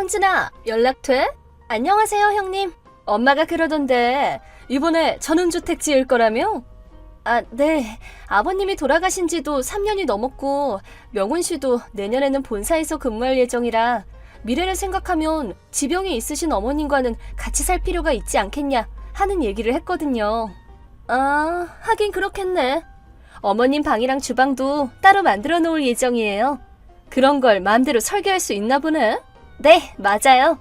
현진아, 연락 돼? 안녕하세요, 형님. 엄마가 그러던데 이번에 전원주택 지을 거라며? 아, 네. 아버님이 돌아가신 지도 3년이 넘었고 명훈 씨도 내년에는 본사에서 근무할 예정이라 미래를 생각하면 지병이 있으신 어머님과는 같이 살 필요가 있지 않겠냐 하는 얘기를 했거든요. 아, 하긴 그렇겠네. 어머님 방이랑 주방도 따로 만들어 놓을 예정이에요. 그런 걸 마음대로 설계할 수 있나 보네. 네, 맞아요.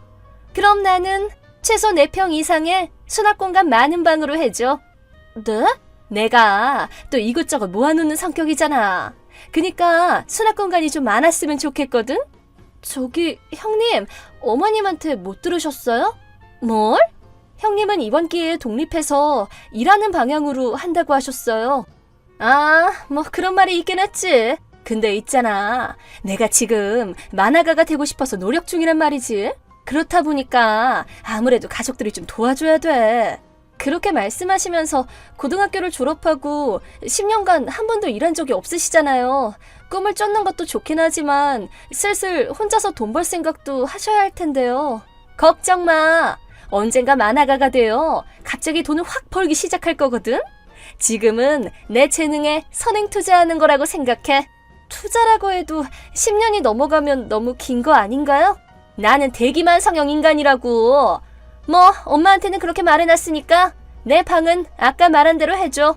그럼 나는 최소 4평 이상의 수납 공간 많은 방으로 해줘. 네? 내가 또 이것저것 모아놓는 성격이잖아. 그니까 수납 공간이 좀 많았으면 좋겠거든? 저기 형님, 어머님한테 못 들으셨어요? 뭘? 형님은 이번 기회에 독립해서 일하는 방향으로 한다고 하셨어요. 아, 뭐 그런 말이 있긴 했지. 근데 있잖아, 내가 지금 만화가가 되고 싶어서 노력 중이란 말이지. 그렇다 보니까 아무래도 가족들이 좀 도와줘야 돼. 그렇게 말씀하시면서 고등학교를 졸업하고 10년간 한 번도 일한 적이 없으시잖아요. 꿈을 쫓는 것도 좋긴 하지만 슬슬 혼자서 돈 벌 생각도 하셔야 할 텐데요. 걱정 마. 언젠가 만화가가 되어 갑자기 돈을 확 벌기 시작할 거거든. 지금은 내 재능에 선행 투자하는 거라고 생각해. 투자라고 해도 10년이 넘어가면 너무 긴 거 아닌가요? 나는 대기만 성형 인간이라고. 뭐 엄마한테는 그렇게 말해놨으니까 내 방은 아까 말한 대로 해줘.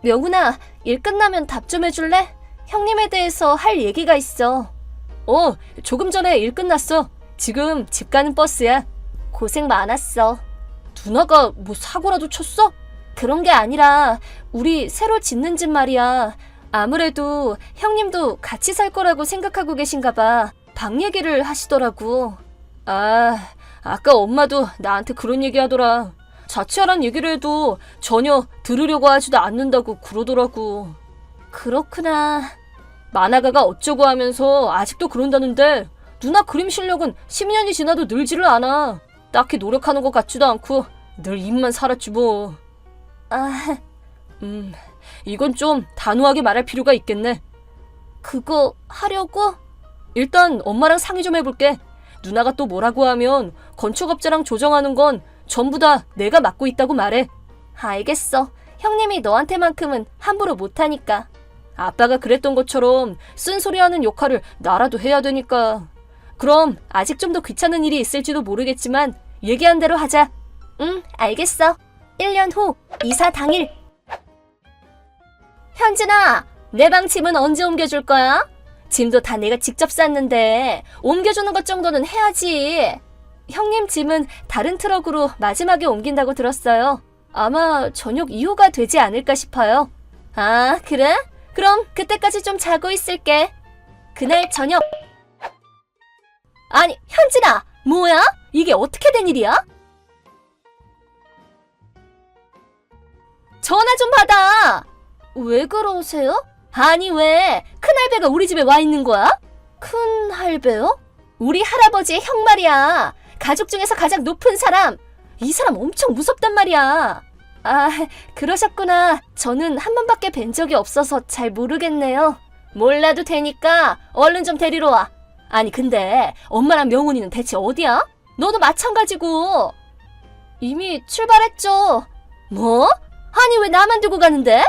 명훈아, 일 끝나면 답 좀 해줄래? 형님에 대해서 할 얘기가 있어. 조금 전에 일 끝났어. 지금 집 가는 버스야. 고생 많았어. 누나가 뭐 사고라도 쳤어? 그런 게 아니라 우리 새로 짓는 집 말이야. 아무래도 형님도 같이 살 거라고 생각하고 계신가 봐. 방 얘기를 하시더라고. 아, 아까 엄마도 나한테 그런 얘기 하더라. 자취하란 얘기를 해도 전혀 들으려고 하지도 않는다고 그러더라고. 그렇구나. 만화가가 어쩌고 하면서 아직도 그런다는데 누나 그림 실력은 10년이 지나도 늘지를 않아. 딱히 노력하는 것 같지도 않고 늘 입만 살았지 뭐. 아, 이건 좀 단호하게 말할 필요가 있겠네. 그거 하려고? 일단 엄마랑 상의 좀 해볼게. 누나가 또 뭐라고 하면 건축업자랑 조정하는 건 전부 다 내가 맡고 있다고 말해. 알겠어. 형님이 너한테만큼은 함부로 못하니까. 아빠가 그랬던 것처럼 쓴소리하는 역할을 나라도 해야 되니까. 그럼 아직 좀 더 귀찮은 일이 있을지도 모르겠지만 얘기한 대로 하자. 응, 알겠어. 1년 후 이사 당일. 현진아, 내 방 짐은 언제 옮겨줄 거야? 짐도 다 내가 직접 쌌는데 옮겨주는 것 정도는 해야지. 형님 짐은 다른 트럭으로 마지막에 옮긴다고 들었어요. 아마 저녁 이후가 되지 않을까 싶어요. 아, 그래? 그럼 그때까지 좀 자고 있을게. 그날 저녁. 아니, 현진아, 뭐야? 이게 어떻게 된 일이야? 전화 좀 받아. 왜 그러세요? 아니, 왜 큰할배가 우리 집에 와 있는 거야? 큰할배요? 우리 할아버지의 형 말이야. 가족 중에서 가장 높은 사람. 이 사람 엄청 무섭단 말이야. 아, 그러셨구나. 저는 한 번밖에 뵌 적이 없어서 잘 모르겠네요. 몰라도 되니까 얼른 좀 데리러 와. 아니, 근데 엄마랑 명훈이는 대체 어디야? 너도 마찬가지고. 이미 출발했죠. 뭐? 아니, 왜 나만 두고 가는데?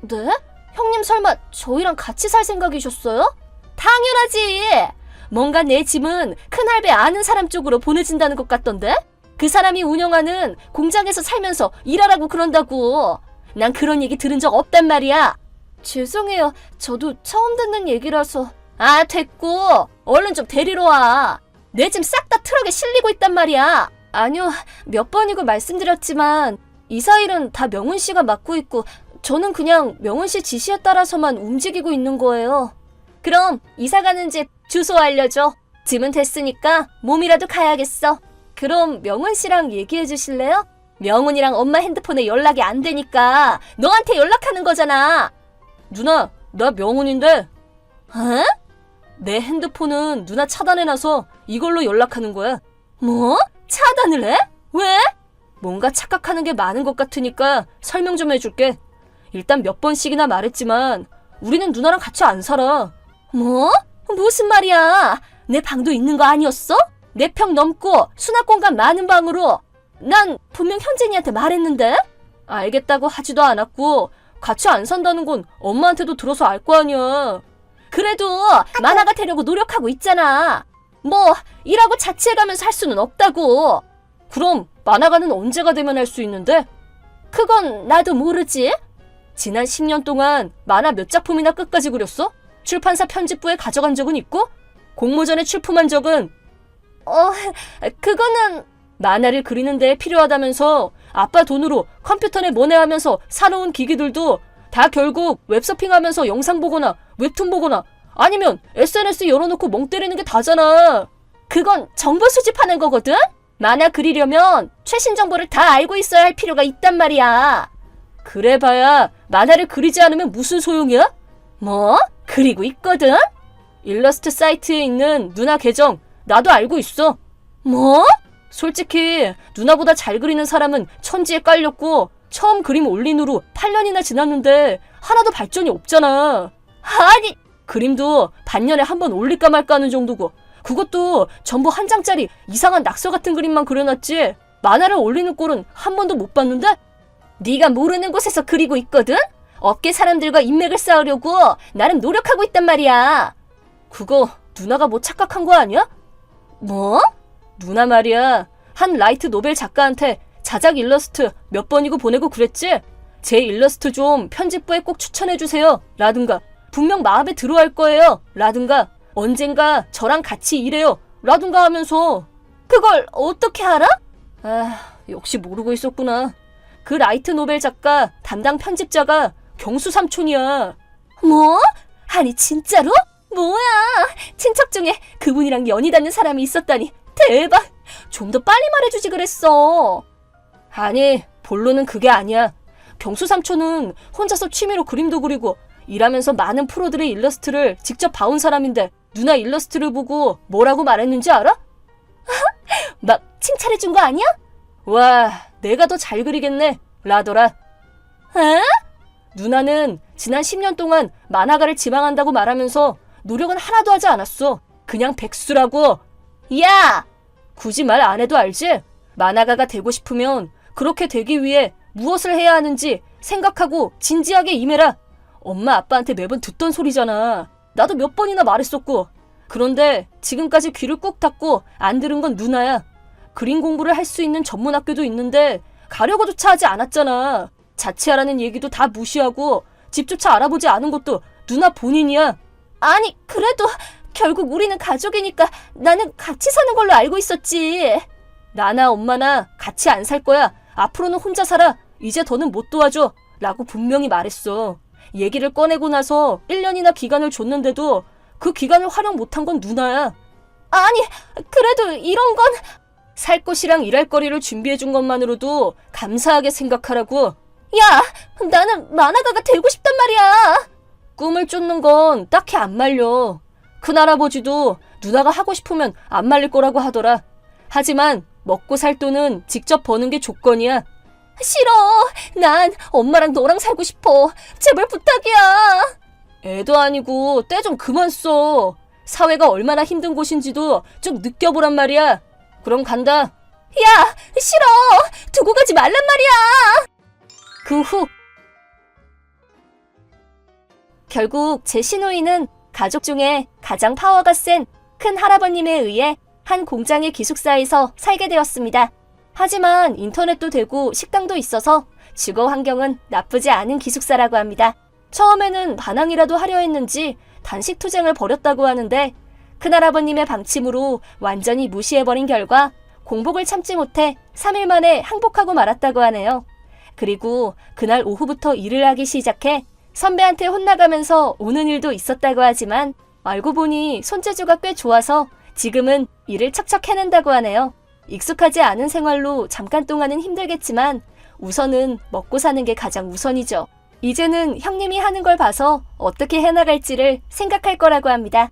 네? 형님 설마 저희랑 같이 살 생각이셨어요? 당연하지. 뭔가 내 짐은 큰할배 아는 사람 쪽으로 보내진다는 것 같던데? 그 사람이 운영하는 공장에서 살면서 일하라고 그런다고. 난 그런 얘기 들은 적 없단 말이야. 죄송해요. 저도 처음 듣는 얘기라서. 아, 됐고. 얼른 좀 데리러 와. 내 짐 싹 다 트럭에 실리고 있단 말이야. 아니요, 몇 번이고 말씀드렸지만 이사 일은 다 명훈 씨가 맡고 있고 저는 그냥 명훈 씨 지시에 따라서만 움직이고 있는 거예요. 그럼 이사 가는 집 주소 알려줘. 짐은 됐으니까 몸이라도 가야겠어. 그럼 명훈 씨랑 얘기해 주실래요? 명훈이랑 엄마 핸드폰에 연락이 안 되니까 너한테 연락하는 거잖아. 누나, 나 명훈인데. 어? 내 핸드폰은 누나 차단해놔서 이걸로 연락하는 거야. 뭐? 차단을 해? 왜? 뭔가 착각하는 게 많은 것 같으니까 설명 좀 해줄게. 일단 몇 번씩이나 말했지만 우리는 누나랑 같이 안 살아. 뭐? 무슨 말이야? 내 방도 있는 거 아니었어? 4평 넘고 수납 공간 많은 방으로. 난 분명 현진이한테 말했는데? 알겠다고 하지도 않았고 같이 안 산다는 건 엄마한테도 들어서 알 거 아니야. 그래도 만화가 되려고 노력하고 있잖아. 뭐 일하고 자취해가면서 할 수는 없다고. 그럼 만화가는 언제가 되면 할 수 있는데? 그건 나도 모르지. 지난 10년 동안 만화 몇 작품이나 끝까지 그렸어? 출판사 편집부에 가져간 적은 있고? 공모전에 출품한 적은? 그거는... 만화를 그리는 데 필요하다면서 아빠 돈으로 컴퓨터에 모내하면서 사놓은 기기들도 다 결국 웹서핑하면서 영상 보거나 웹툰 보거나 아니면 SNS 열어놓고 멍 때리는 게 다잖아. 그건 정보 수집하는 거거든? 만화 그리려면 최신 정보를 다 알고 있어야 할 필요가 있단 말이야. 그래봐야 만화를 그리지 않으면 무슨 소용이야? 뭐? 그리고 있거든? 일러스트 사이트에 있는 누나 계정 나도 알고 있어. 뭐? 솔직히 누나보다 잘 그리는 사람은 천지에 깔렸고 처음 그림 올린 후로 8년이나 지났는데 하나도 발전이 없잖아. 아니, 그림도 반년에 한 번 올릴까 말까 하는 정도고 그것도 전부 한 장짜리 이상한 낙서 같은 그림만 그려놨지 만화를 올리는 꼴은 한 번도 못 봤는데? 네가 모르는 곳에서 그리고 있거든? 업계 사람들과 인맥을 쌓으려고 나름 노력하고 있단 말이야. 그거 누나가 뭐 착각한 거 아니야? 뭐? 누나 말이야. 한 라이트 노벨 작가한테 자작 일러스트 몇 번이고 보내고 그랬지? 제 일러스트 좀 편집부에 꼭 추천해주세요. 라든가 분명 마음에 들어할 거예요. 라든가 언젠가 저랑 같이 일해요. 라든가 하면서 그걸 어떻게 알아? 역시 모르고 있었구나. 그 라이트 노벨 작가 담당 편집자가 경수 삼촌이야. 뭐? 아니 진짜로? 뭐야? 친척 중에 그분이랑 연이 닿는 사람이 있었다니 대박! 좀 더 빨리 말해주지 그랬어. 아니 본론은 그게 아니야. 경수 삼촌은 혼자서 취미로 그림도 그리고 일하면서 많은 프로들의 일러스트를 직접 봐온 사람인데 누나 일러스트를 보고 뭐라고 말했는지 알아? 막 칭찬해준 거 아니야? 와, 내가 더 잘 그리겠네 라더라. 에? 누나는 지난 10년 동안 만화가를 지망한다고 말하면서 노력은 하나도 하지 않았어. 그냥 백수라고. 야! 굳이 말 안 해도 알지? 만화가가 되고 싶으면 그렇게 되기 위해 무엇을 해야 하는지 생각하고 진지하게 임해라. 엄마 아빠한테 매번 듣던 소리잖아. 나도 몇 번이나 말했었고. 그런데 지금까지 귀를 꾹 닫고 안 들은 건 누나야. 그림 공부를 할 수 있는 전문 학교도 있는데 가려고조차 하지 않았잖아. 자취하라는 얘기도 다 무시하고 집조차 알아보지 않은 것도 누나 본인이야. 아니 그래도 결국 우리는 가족이니까 나는 같이 사는 걸로 알고 있었지. 나나 엄마나 같이 안 살 거야. 앞으로는 혼자 살아. 이제 더는 못 도와줘. 라고 분명히 말했어. 얘기를 꺼내고 나서 1년이나 기간을 줬는데도 그 기간을 활용 못한 건 누나야. 아니 그래도 이런 건... 살 곳이랑 일할 거리를 준비해준 것만으로도 감사하게 생각하라고. 야, 나는 만화가가 되고 싶단 말이야. 꿈을 쫓는 건 딱히 안 말려. 큰할아버지도 누나가 하고 싶으면 안 말릴 거라고 하더라. 하지만 먹고 살 돈은 직접 버는 게 조건이야. 싫어. 난 엄마랑 너랑 살고 싶어. 제발 부탁이야. 애도 아니고 때 좀 그만 써. 사회가 얼마나 힘든 곳인지도 좀 느껴보란 말이야. 그럼 간다. 야, 싫어. 두고 가지 말란 말이야. 그 후 결국 제 시누이는 가족 중에 가장 파워가 센 큰 할아버님에 의해 한 공장의 기숙사에서 살게 되었습니다. 하지만 인터넷도 되고 식당도 있어서 주거 환경은 나쁘지 않은 기숙사라고 합니다. 처음에는 반항이라도 하려 했는지 단식 투쟁을 벌였다고 하는데 큰할아버님의 방침으로 완전히 무시해버린 결과 공복을 참지 못해 3일 만에 항복하고 말았다고 하네요. 그리고 그날 오후부터 일을 하기 시작해 선배한테 혼나가면서 오는 일도 있었다고 하지만 알고 보니 손재주가 꽤 좋아서 지금은 일을 척척 해낸다고 하네요. 익숙하지 않은 생활로 잠깐 동안은 힘들겠지만 우선은 먹고 사는 게 가장 우선이죠. 이제는 형님이 하는 걸 봐서 어떻게 해나갈지를 생각할 거라고 합니다.